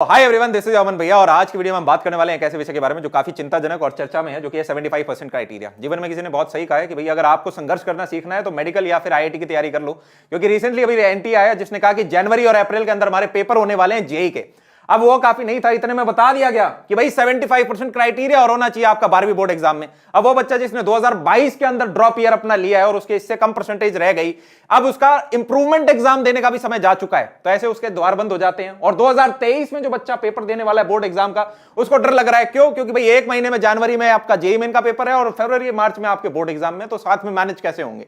Hi everyone, this is अमन भैया और आज की वीडियो में हम बात करने वाले हैं एक ऐसे विषय के बारे में जो काफी चिंताजनक और चर्चा में है, जो कि है 75% क्राइटेरिया। जीवन में किसी ने बहुत सही कहा है कि भैया अगर आपको संघर्ष करना सीखना है तो मेडिकल या फिर आईआईटी की तैयारी कर लो, क्योंकि रिसेंटली अभी एनटी आया जिसने कहा कि जनवरी और अप्रैल के अंदर हमारे पेपर होने वाले हैं जेई के। अब वो काफी नहीं था, इतने में बता दिया गया कि भाई 75% क्राइटेरिया और होना चाहिए आपका 12वीं बोर्ड एग्जाम में। अब वो बच्चा जिसने 2022 के अंदर ड्रॉप ईयर अपना लिया है और उसके इससे कम परसेंटेज रह गई, अब उसका इंप्रूवमेंट एग्जाम देने का भी समय जा चुका है, तो ऐसे उसके द्वार बंद हो जाते हैं। और 2023 में जो बच्चा पेपर देने वाला है बोर्ड एग्जाम का, उसको डर लग रहा है। क्यों? क्योंकि भाई एक महीने में जनवरी में आपका जेईई मेन का पेपर है और फरवरी मार्च में आपके बोर्ड एग्जाम में, तो साथ में मैनेज कैसे होंगे।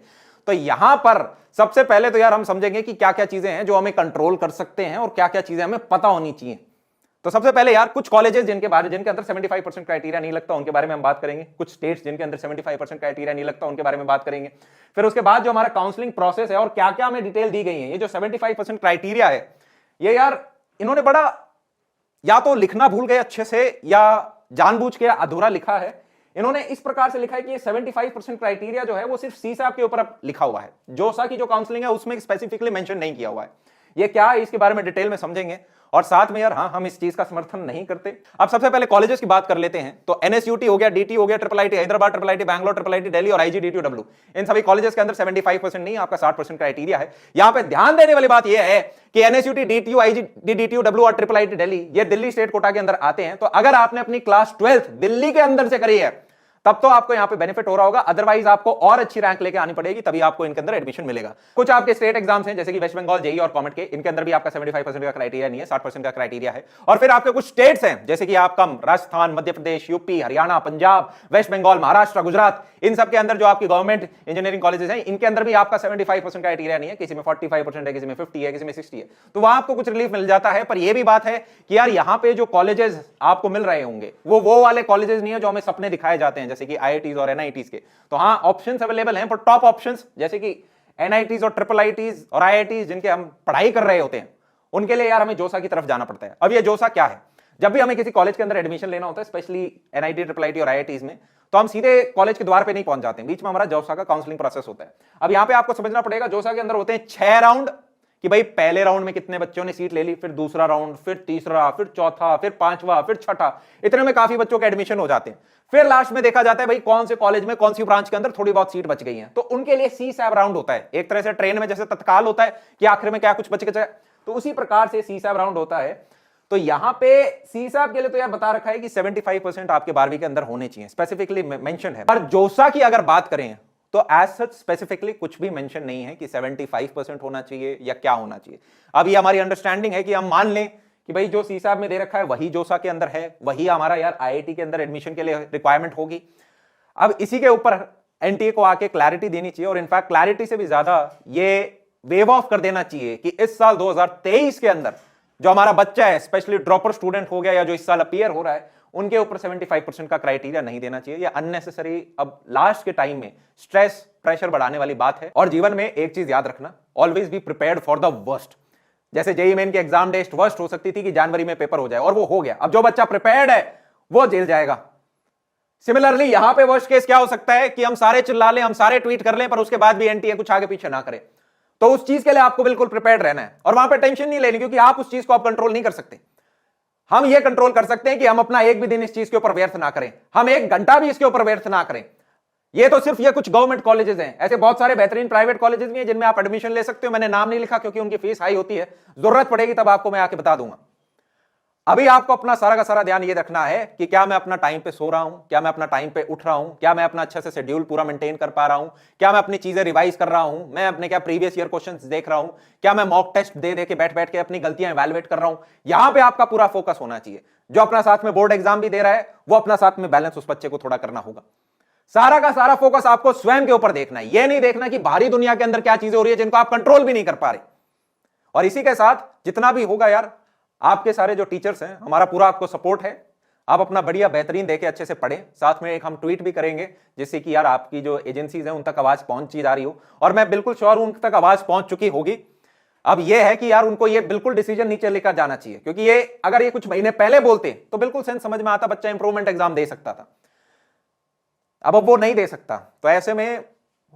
तो यहां पर सबसे पहले तो यार हम समझेंगे कि क्या क्या चीजें हैं जो हमें कंट्रोल कर सकते हैं और क्या क्या चीजें हमें पता होनी चाहिए। तो सबसे पहले यार कुछ कॉलेजेस जिनके अंदर 75% क्राइटेरिया नहीं लगता उनके बारे में हम बात करेंगे। कुछ स्टेट्स जिनके अंदर 75% क्राइटेरिया नहीं लगता उनके बारे में बात करेंगे। फिर उसके बाद जो हमारा काउंसलिंग प्रोसेस है और क्या क्या हमें डिटेल दी गई है। ये जो 75% क्राइटेरिया है, ये यार इन्होंने बड़ा या तो लिखना भूल गए अच्छे से या जानबूझ के अधूरा लिखा है। इन्होंने इस प्रकार से लिखा है कि ये 75% क्राइटेरिया जो है वो सिर्फ सीसैप के ऊपर लिखा हुआ है। जोसा की जो काउंसलिंग है उसमें स्पेसिफिकली मेंशन नहीं किया हुआ है। ये क्या है इसके बारे में डिटेल में समझेंगे। और साथ में यार हम इस चीज का समर्थन नहीं करते। अब सबसे पहले कॉलेजेस की बात कर लेते हैं। तो एनएसयूटी हो गया, डीटी हो गया, triple IT Hyderabad, triple IT Bangalore, triple IT Delhi और आईजीडीटीयू, इन सभी कॉलेजेस के अंदर 75% नहीं, आपका 60% क्राइटेरिया है। यहां पे ध्यान देने वाली बात यह है कि एनएसयूटी, डीटीयू, आईजीडीटीयू और ट्रिपल आईटी दिल्ली, ये दिल्ली स्टेट कोटा के अंदर आते हैं। तो अगर आपने अपनी क्लास 12th दिल्ली के अंदर से करी है तब तो आपको यहां पे बेनिफिट हो रहा होगा, अदरवाइज आपको और अच्छी रैंक लेके आनी पड़ेगी, तभी आपको इनके अंदर एडमिशन मिलेगा। कुछ आपके स्टेट एग्जाम्स हैं जैसे कि वेस्ट बंगाल, जेईई और कॉमेट के, इनके अंदर भी आपका 75% का क्राइटेरिया नहीं है, 60% का क्राइटेरिया है। और फिर आपके कुछ स्टेट्स हैं जैसे कि आपका राजस्थान, मध्य प्रदेश, यूपी, हरियाणा, पंजाब, वेस्ट बंगाल, महाराष्ट्र, गुजरात, इन सब के अंदर जो आपकी गवर्नमेंट इंजीनियरिंग कॉलेजेस हैं, इनके अंदर भी आपका 75% क्राइटेरिया नहीं है। किसी में 45% है, किसी में 50 है, किसी में 60 है, तो वहां आपको कुछ रिलीफ मिल जाता है। पर यह भी बात है कि यार यहां पे जो कॉलेजेस आपको मिल रहे होंगे वो वाले कॉलेजेस नहीं है जो हमें सपने दिखाए जाते हैं, जैसे कि आईआईटीज और एनआईटीज के। तो हाँ, ऑप्शंस अवेलेबल हैं, पर टॉप ऑप्शंस जैसे कि एनआईटीज और ट्रिपल आईटीज और आईआईटीज जिनके हम पढ़ाई कर रहे होते हैं, उनके लिए यार हमें जोसा की तरफ जाना पड़ता है। अब ये जोसा क्या है? जब भी हमें किसी कॉलेज के अंदर एडमिशन लेना होता है, स्पेशली एनआईटी, ट्रिपल आईटी और आईआईटीज में, तो हम सीधे कॉलेज के द्वार पे नहीं पहुंच जाते हैं, बीच में हमारा जोसा का काउंसलिंग प्रोसेस होता है। अब यहां पे आपको समझना पड़ेगा, जोसा के अंदर होते हैं 6 राउंड कि भाई पहले राउंड में कितने बच्चों ने सीट ले ली, फिर दूसरा राउंड, फिर तीसरा, फिर चौथा, फिर पांचवा, फिर छठा, इतने में काफी बच्चों के एडमिशन हो जाते हैं। फिर लास्ट में देखा जाता है भाई कौन से कॉलेज में कौन सी ब्रांच के अंदर थोड़ी बहुत सीट बच गई है, तो उनके लिए सीसैप राउंड होता है। एक तरह से ट्रेन में जैसे तत्काल होता है कि आखिर में क्या कुछ बच गया, तो उसी प्रकार से सीसैप राउंड होता है। तो यहां पे सीसैप के लिए तो यार बता रखा है कि 75% आपके 12वीं के अंदर होने चाहिए, स्पेसिफिकली मेंशन है। पर जोसा की अगर बात करें तो एज सच स्पेसिफिकली कुछ भी मेंशन नहीं है कि 75% होना चाहिए या क्या होना चाहिए। अब ये हमारी अंडरस्टैंडिंग है कि हम मान लें कि भाई जो सीसैप में दे रखा है वही जोसा के अंदर है, वही हमारा यार आईआईटी के अंदर एडमिशन के लिए रिक्वायरमेंट होगी। अब इसी के ऊपर एनटीए को आके क्लैरिटी देनी चाहिए, और इनफैक्ट क्लैरिटी से भी ज्यादा ये वेव ऑफ कर देना चाहिए कि इस साल 2023 के अंदर जो हमारा बच्चा है, स्पेशली ड्रॉपर स्टूडेंट हो गया या जो इस साल अपीयर हो रहा है, उनके ऊपर 75% का क्राइटेरिया नहीं देना चाहिए। ये अननेसेसरी अब लास्ट के टाइम में स्ट्रेस, प्रेशर बढ़ाने वाली बात है। और जीवन में एक चीज याद रखना, always be prepared for the worst. जैसे जेईई मेन की एग्जाम डेट वर्स्ट हो सकती थी कि जनवरी में पेपर हो जाए, और वो हो गया। अब जो बच्चा प्रिपेयर्ड है वो जेल जाएगा। सिमिलरली यहां पे वर्स्ट केस क्या हो सकता है कि हम सारे चिल्ला लें, हम सारे ट्वीट कर लें, पर उसके बाद भी एनटीए कुछ आगे पीछे ना करे। तो उस चीज के लिए आपको बिल्कुल प्रिपेयर्ड रहना है और वहां पे टेंशन नहीं लेनी, क्योंकि आप उस चीज को आप कंट्रोल नहीं कर सकते। हम ये कंट्रोल कर सकते हैं कि हम अपना एक भी दिन इस चीज के ऊपर व्यर्थ ना करें, हम एक घंटा भी इसके ऊपर व्यर्थ ना करें। ये तो सिर्फ ये कुछ गवर्नमेंट कॉलेजेस हैं, ऐसे बहुत सारे बेहतरीन प्राइवेट कॉलेजेस भी हैं जिनमें आप एडमिशन ले सकते हो। मैंने नाम नहीं लिखा क्योंकि उनकी फीस हाई होती है, जरूरत पड़ेगी तब आपको मैं आके बता दूंगा। अभी आपको अपना सारा का सारा ध्यान ये रखना है कि क्या मैं अपना टाइम पे सो रहा हूं, क्या मैं अपना टाइम पे उठ रहा हूं, क्या मैं अपना अच्छे से शेड्यूल पूरा मेंटेन कर पा रहा हूं, क्या मैं अपनी चीजें रिवाइज कर रहा हूं, मैं अपने क्या प्रीवियस ईयर क्वेश्चंस देख रहा हूं, क्या मैं मॉक टेस्ट दे के बैठ के अपनी गलतियां इवैल्यूएट कर रहा हूं। यहां पे आपका पूरा फोकस होना चाहिए। जो अपना साथ में बोर्ड एग्जाम भी दे रहा है वो अपना साथ में बैलेंस उस बच्चे को थोड़ा करना होगा। सारा का सारा फोकस आपको स्वयं के ऊपर देखना है, यह नहीं देखना कि बाहरी दुनिया के अंदर क्या चीजें हो रही है जिनको आप कंट्रोल भी नहीं कर पा रहे। और इसी के साथ जितना भी होगा यार, आपके सारे जो टीचर्स हैं, हमारा पूरा आपको सपोर्ट है। आप अपना बढ़िया बेहतरीन देके अच्छे से पढ़ें। साथ में एक हम ट्वीट भी करेंगे जिससे कि यार आपकी जो एजेंसीज हैं उन तक आवाज पहुंची जा रही हो, और मैं बिल्कुल श्योर हूं उन तक आवाज पहुंच चुकी होगी। अब यह है कि यार उनको ये बिल्कुल डिसीजन नीचे लेकर जाना चाहिए, क्योंकि ये अगर ये कुछ महीने पहले बोलते तो बिल्कुल सेंस समझ में आता, बच्चा इंप्रूवमेंट एग्जाम दे सकता था। अब वो नहीं दे सकता, तो ऐसे में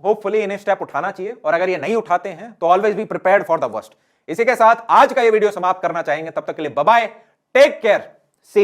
होपफुली इन्हें स्टेप उठाना चाहिए, और अगर ये नहीं उठाते हैं तो always be prepared for the worst. इसी के साथ आज का ये वीडियो समाप्त करना चाहेंगे। तब तक के लिए बाय बाय, टेक केयर, सी